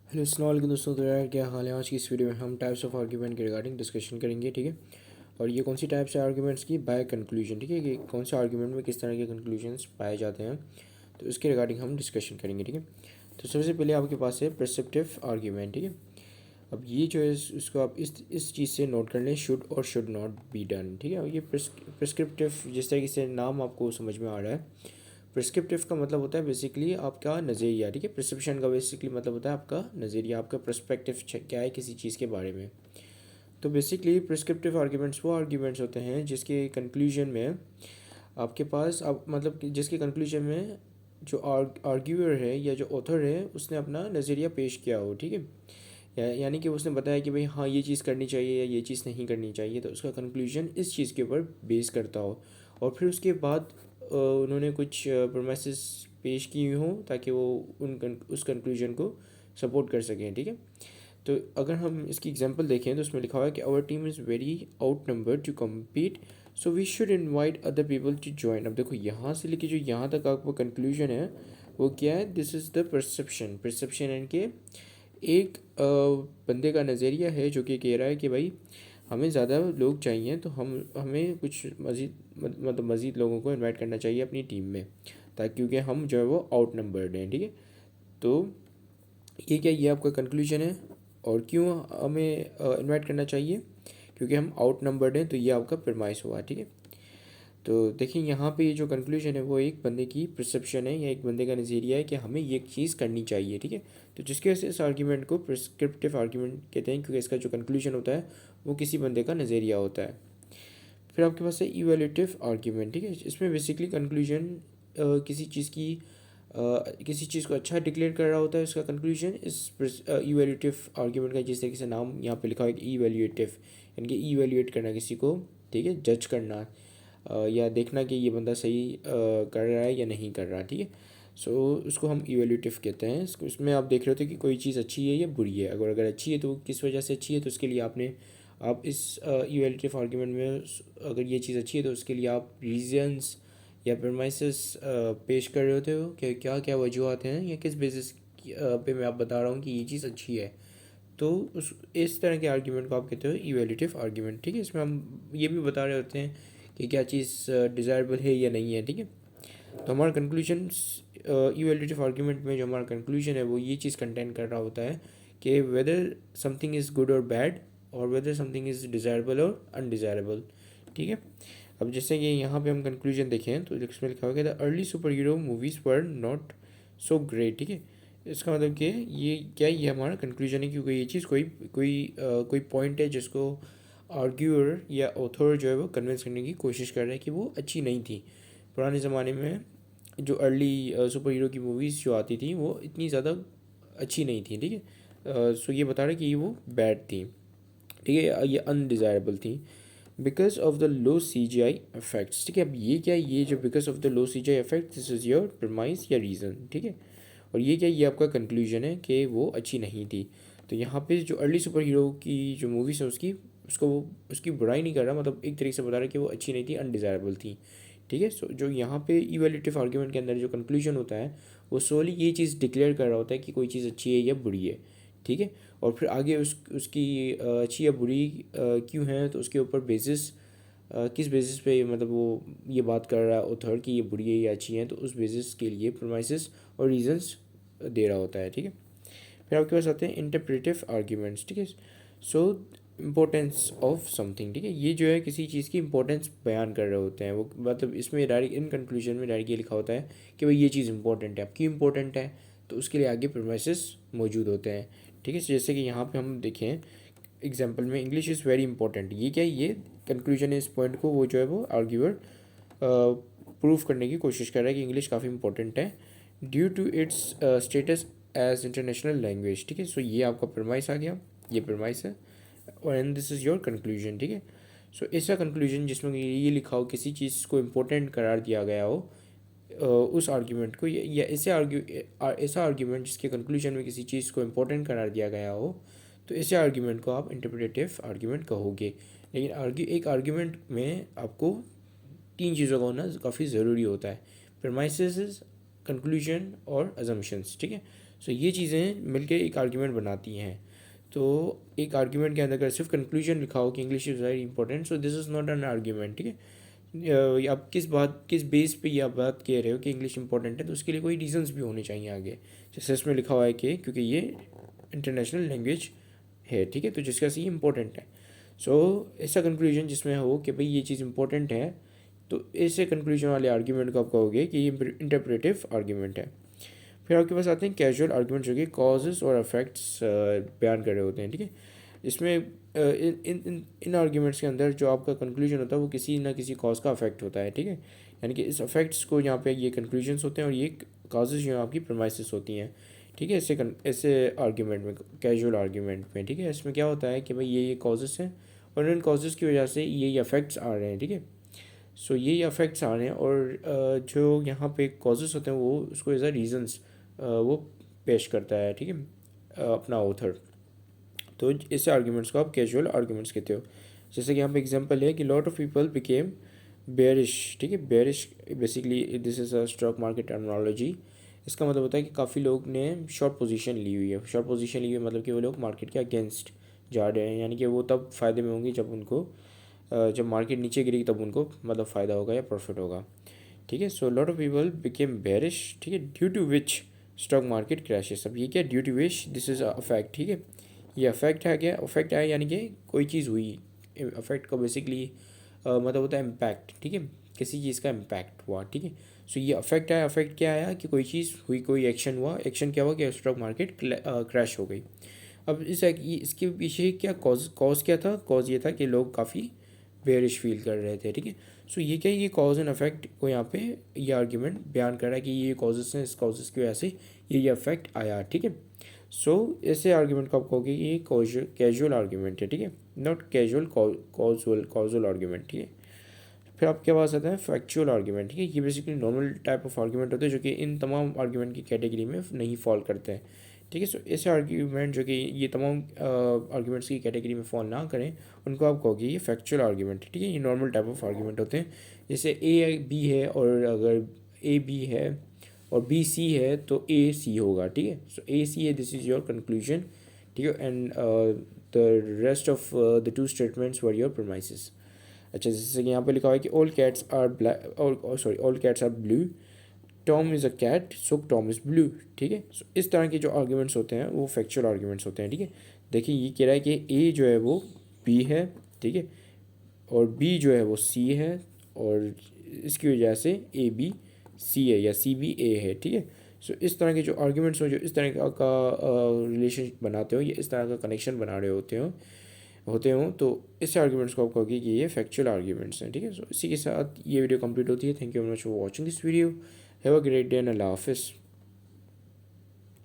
Hello अस्सलाम वालेकुम दोस्तों। तो यार क्या हाल है। आज की इस वीडियो में हम टाइप्स ऑफ आर्ग्यूमेंट के रिगार्डिंग डिस्कशन करेंगे, ठीक है। और ये कौन सी टाइप्स है आर्ग्यूमेंट्स की, बाय कंक्लूजन, ठीक है, कि कौन से आर्ग्यूमेंट में किस तरह के कंक्लूजन्स पाए जाते हैं, तो इसके रिगार्डिंग हम डिस्कशन करेंगे, ठीक है। तो सबसे पहले आपके पास है प्रिस्क्रिप्टिव आर्ग्यूमेंट, ठीक है। अब ये जो है इसको आप इस चीज़ से नोट कर लें, शुड और शुड नॉट बी डन, ठीक है। और ये प्रिस्क्रिप्टिव जिस तरीके से नाम आपको समझ में आ रहा है, प्रिस्क्रिप्टिव का मतलब होता है बेसिकली आपका नज़रिया, ठीक है। प्रिस्क्रिप्शन का बेसिकली मतलब होता है आपका नज़रिया, आपका पर्सपेक्टिव क्या है किसी चीज़ के बारे में। तो बेसिकली प्रिस्क्रिप्टिव आर्ग्यूमेंट्स वो आर्ग्यूमेंट्स होते हैं जिसके कंक्लूजन में आपके पास आप मतलब कि जिसके कंक्लूजन में जो आर्ग्यूअर है या जो ऑथर है उसने अपना नज़रिया पेश किया हो, ठीक है। यानी कि उसने बताया कि भाई हाँ ये चीज़ करनी चाहिए या ये चीज़ नहीं करनी चाहिए, तो उसका कंक्लूजन इस चीज़ के ऊपर बेस करता हो। और फिर उसके बाद उन्होंने कुछ प्रोमिसेस पेश की हों ताकि वो उस कंक्लूजन को सपोर्ट कर सकें, ठीक है। तो अगर हम इसकी एग्जांपल देखें तो उसमें लिखा हुआ है कि our team is very out number to compete, so we should invite other people to join. अब देखो यहाँ से लेके जो यहाँ तक आपका कंक्लूजन है वो क्या है, this is the perception. Perception यानी कि एक बंदे का नज़रिया है जो कि कह रहा है कि भाई हमें ज़्यादा लोग चाहिए, तो हमें कुछ मज़ीद मतलब मज़ीद लोगों को इनवाइट करना चाहिए अपनी टीम में, ताकि क्योंकि हम जो है वो आउट नंबर्ड हैं, ठीक है। तो ये क्या, ये आपका कंक्लूजन है। और क्यों हमें इनवाइट करना चाहिए, क्योंकि हम आउट नंबर्ड हैं, तो ये आपका प्रमाइस हुआ, ठीक है। तो देखिए यहाँ पे ये जो कंक्लूजन है वो एक बंदे की परसेप्शन है या एक बंदे का नज़रिया है कि हमें ये चीज़ करनी चाहिए, ठीक है। तो जिसकी वजह से इस आर्ग्यूमेंट को प्रिस्क्रिप्टिव आर्ग्यूमेंट कहते हैं, क्योंकि इसका जो कंक्लूजन होता है वो किसी बंदे का नज़रिया होता है। फिर आपके पास है इवैल्यूएटिव आर्ग्यूमेंट, ठीक है। इसमें बेसिकली कंक्लूजन किसी चीज़ की किसी चीज़ को अच्छा डिक्लेयर कर रहा होता है। उसका कंक्लूजन इस इवैल्यूएटिव आर्ग्यूमेंट का जिस तरीके से नाम यहाँ पे लिखा हुआ है कि इवैल्यूएटिव, यानी कि इवैल्यूएट करना किसी को, ठीक है, जज करना या देखना कि ये बंदा सही कर रहा है या नहीं कर रहा, ठीक है। सो उसको हम इवैल्यूएटिव कहते हैं। इसको इसमें आप देख रहे होते कि कोई चीज़ अच्छी है या बुरी है। अगर अगर अच्छी है तो किस वजह से अच्छी है, तो उसके लिए आप इस इवैल्यूएटिव आर्ग्यूमेंट में अगर ये चीज़ अच्छी है तो उसके लिए आप रीजंस या प्रमाइसेस पेश कर रहे होते हो कि क्या क्या वजूहत हैं या किस बेसिस पे मैं आप बता रहा हूँ कि ये चीज़ अच्छी है। तो उस इस तरह के आर्ग्यूमेंट को आप कहते हो इवैल्यूएटिव आर्ग्यूमेंट, ठीक है। इसमें हम ये भी बता रहे होते हैं कि क्या चीज़ डिज़ायरेबल है या नहीं है, ठीक है। तो हमारा कंक्लूजन इवैल्यूएटिव आर्ग्यूमेंट में जो हमारा कंक्लूजन है वो ये चीज़ कंटेन कर रहा होता है कि वेदर समथिंग इज़ गुड और बैड, और वेदर समथिंग इज़ डिज़ायरेबल और अनडिज़ायरेबल, ठीक है। अब जैसे कि यहाँ पे हम कंक्लूजन देखें तो इसमें लिखा हुआ है the early super hero movies were not so great, ठीक है। इसका मतलब कि ये क्या, ये हमारा कंक्लूजन है, क्योंकि ये चीज़ कोई पॉइंट है जिसको आर्ग्यूअर या ऑथर जो है वो कन्विंस करने की कोशिश कर रहा है कि वो अच्छी नहीं थी। पुराने ज़माने में जो अर्ली सुपर हीरो की मूवीज़ जो आती थी वो इतनी ज़्यादा अच्छी नहीं थी, ठीक है। सो ये बता रहे कि ये वो बैड थी, ठीक है, ये अनडिज़ायरेबल थी because of the low C G I effects, ठीक है। अब ये क्या, ये जो because of the low C G I effect, this is your premise या रीज़न, ठीक है। और ये क्या, ये आपका कंक्लूजन है कि वो अच्छी नहीं थी। तो यहाँ पे जो अर्ली सुपर हीरो की जो मूवीज़ है उसकी बुराई नहीं कर रहा, मतलब एक तरीके से बता रहा है कि वो अच्छी नहीं थी, अनडिज़ायरेबल थी, ठीक है। सो जो यहाँ पे इवैल्यूएटिव आर्ग्यूमेंट के अंदर जो कंक्लूजन होता है वो सोली ये चीज़ डिक्लेयर कर रहा होता है कि कोई चीज़ अच्छी है या बुरी है, ठीक है। और फिर आगे उसकी अच्छी या बुरी क्यों है, तो उसके ऊपर बेसिस किस बेसिस पे मतलब वो ये बात कर रहा है ऑथर कि ये बुरी है या अच्छी है, तो उस बेसिस के लिए प्रोमाइसेस और रीजंस दे रहा होता है, ठीक है। फिर आपके पास आते हैं इंटरप्रेटिव आर्ग्यूमेंट्स, ठीक है। सो इम्पोर्टेंस ऑफ समथिंग, ठीक है, ये जो है किसी चीज़ की इंपॉर्टेंस बयान कर रहे होते हैं वो, मतलब इसमें डायरेक्ट इन कंक्लूजन में डायरेक्ट ये लिखा होता है कि भाई ये चीज़ इंपॉर्टेंट है। अब क्यों इंपॉर्टेंट है, तो उसके लिए आगे प्रोमाइसेस मौजूद होते हैं, ठीक है। जैसे कि यहाँ पे हम देखें एग्जाम्पल में, इंग्लिश इज़ वेरी इंपॉर्टेंट, ये क्या है, ये कंक्लूजन है। इस पॉइंट को वो जो है वो आर्ग्यूअर प्रूव करने की कोशिश कर रहा है कि इंग्लिश काफ़ी इंपॉर्टेंट है due to its status as international language, ठीक है। सो ये आपका प्रमाइस आ गया, ये प्रमाइस है, और and this is your conclusion, ठीक है। सो ऐसा कंक्लूजन जिसमें ये लिखा हो किसी चीज़ को इम्पोर्टेंट करार दिया गया हो उस आर्ग्यूमेंट को, या ऐसा आर्ग्यूमेंट जिसके कंक्लूजन में किसी चीज़ को इम्पोर्टेंट करार दिया गया हो, तो ऐसे आर्ग्यूमेंट को आप इंटरप्रेटिव आर्ग्यूमेंट कहोगे। लेकिन एक आर्ग्यूमेंट में आपको तीन चीज़ों का होना काफ़ी ज़रूरी होता है, प्रमाइसेस, कंक्लूजन और अजम्पशंस, ठीक है। सो ये चीज़ें मिलके एक आर्ग्यूमेंट बनाती हैं। तो एक आर्ग्यूमेंट के अंदर अगर सिर्फ कंक्लूजन लिखा हो कि English is very important, so this is not an argument, ठीक है। आप किस बेस पे ये आप बात कह रहे हो कि इंग्लिश इंपॉर्टेंट है, तो उसके लिए कोई रीजंस भी होने चाहिए आगे। जैसे इसमें लिखा हुआ है कि क्योंकि ये इंटरनेशनल लैंग्वेज है, ठीक है, तो जिसका से ये इंपॉर्टेंट है। सो ऐसा कंक्लूजन जिसमें हो कि भाई ये चीज़ इंपॉर्टेंट है, तो ऐसे कंक्लूजन वाले आर्ग्यूमेंट को आप कहोगे कि ये इंटरप्रेटिव आर्ग्यूमेंट है। फिर आपके पास आते हैं कैजुअल आर्ग्यूमेंट, जो कि कॉजेज़ और इफेक्ट्स बयान कर रहे होते हैं, ठीक है। इसमें इन इन इन आर्ग्यूमेंट्स के अंदर जो आपका कंक्लूजन होता है वो किसी ना किसी कॉज का अफेक्ट होता है, ठीक है। यानी कि इस अफेक्ट्स को यहाँ पे ये कंक्लूजन्स होते हैं और ये कॉजेज़ जो आपकी प्रमाइसेस होती हैं, ठीक है। ऐसे आर्ग्यूमेंट में, कैजुअल आर्ग्यूमेंट में, ठीक है, इसमें क्या होता है कि भाई ये कॉजेज़ हैं और इन कॉजेज़ की वजह से ये अफेक्ट्स आ रहे हैं, ठीक है। सो ये अफेक्ट्स आ रहे हैं और जो यहाँ पे कॉजेज़ होते हैं वो उसको एज अ रीजंस वो पेश करता है, ठीक है, अपना ऑथर। तो ऐसे आर्ग्यूमेंट्स को आप कैजुअल आर्ग्यूमेंट्स कहते हो। जैसे कि यहाँ पे एग्जांपल है कि lot of people became bearish, ठीक है। Bearish basically this is a stock market terminology. इसका मतलब होता है कि काफ़ी लोग ने शॉर्ट पोजीशन ली हुई है। शॉर्ट पोजीशन ली हुई है मतलब कि वो लोग मार्केट के अगेंस्ट जा रहे हैं, यानी कि वो तब फ़ायदे में होंगे जब उनको जब मार्केट नीचे गिरेगी तब उनको मतलब फ़ायदा होगा या प्रॉफिट होगा, ठीक है। So lot of people became bearish, ठीक है, due to which stock market crashes. अब ये क्या, due to which, this is a fact, ठीक है। ये अफेक्ट है, क्या अफेक्ट है, यानी कि कोई चीज़ हुई। अफेक्ट का बेसिकली मतलब होता है इम्पैक्ट, ठीक है, किसी चीज़ का इम्पैक्ट हुआ, ठीक है। सो ये अफेक्ट आया, अफेक्ट क्या आया कि कोई चीज़ हुई, कोई एक्शन हुआ, एक्शन क्या हुआ कि स्टॉक मार्केट क्रैश हो गई। अब इसके पीछे क्या कॉज क्या था, कॉज ये था कि लोग काफ़ी बेरिश फील कर रहे थे, ठीक है। सो ये क्या, ये कॉज एंड अफेक्ट को यहाँ पे ये आर्ग्यूमेंट बयान कर रहा है कि ये कॉजेस हैं, इस कॉजेस की वजह से ये अफेक्ट आया, ठीक है। सो ऐसे आर्ग्यूमेंट को आप कहोगे ये कैजुअल आर्ग्यूमेंट है, ठीक है, नॉट कैजुअल कॉजुअल आर्ग्यूमेंट, ठीक है। फिर आपके पास आता है फैक्चुअल आर्ग्यूमेंट, ठीक है। ये basically normal type of argument होते हैं जो कि इन तमाम आर्ग्यूमेंट की कैटेगरी में नहीं फॉल करते हैं, ठीक है। सो ऐसे आर्ग्यूमेंट जो कि ये तमाम आर्ग्यूमेंट्स की कैटेगरी में फॉल ना करें, उनको आप कहोगे ये फैक्चुअल आर्ग्यूमेंट, ठीक है। ये नॉर्मल टाइप ऑफ आर्ग्यूमेंट होते हैं। जैसे ए बी है और अगर ए बी है और बी सी है तो ए सी होगा, ठीक है। सो ए सी है, दिस इज़ योर कंक्लूजन, ठीक है, and the rest of the two statements were your premises. अच्छा, जैसे कि यहाँ पे लिखा हुआ है कि ऑल कैट्स आर ब्लैक, और sorry, all cats are blue, Tom is a cat, so Tom is blue, ठीक है। सो इस तरह के जो आर्ग्यूमेंट्स होते हैं वो फैक्चुअल आर्ग्यूमेंट्स होते हैं, ठीक है। देखिए ये कह रहा है कि ए जो है वो बी है, ठीक है, और बी जो है वो सी है, और इसकी वजह से ए बी सी है या सी बी ए है, ठीक है। सो इस तरह के जो आर्ग्यूमेंट्स हो, जो इस तरह का रिलेशन बनाते हो या इस तरह का कनेक्शन बना रहे होते हो, तो इस आर्ग्यूमेंट्स को आप कहोगे कि ये फैक्चुअल आर्ग्यूमेंट्स हैं, ठीक है। सो इसी के साथ ये वीडियो कंप्लीट होती है। Thank you very much for watching this video. Have a great day and अल्लाह हाफिज़।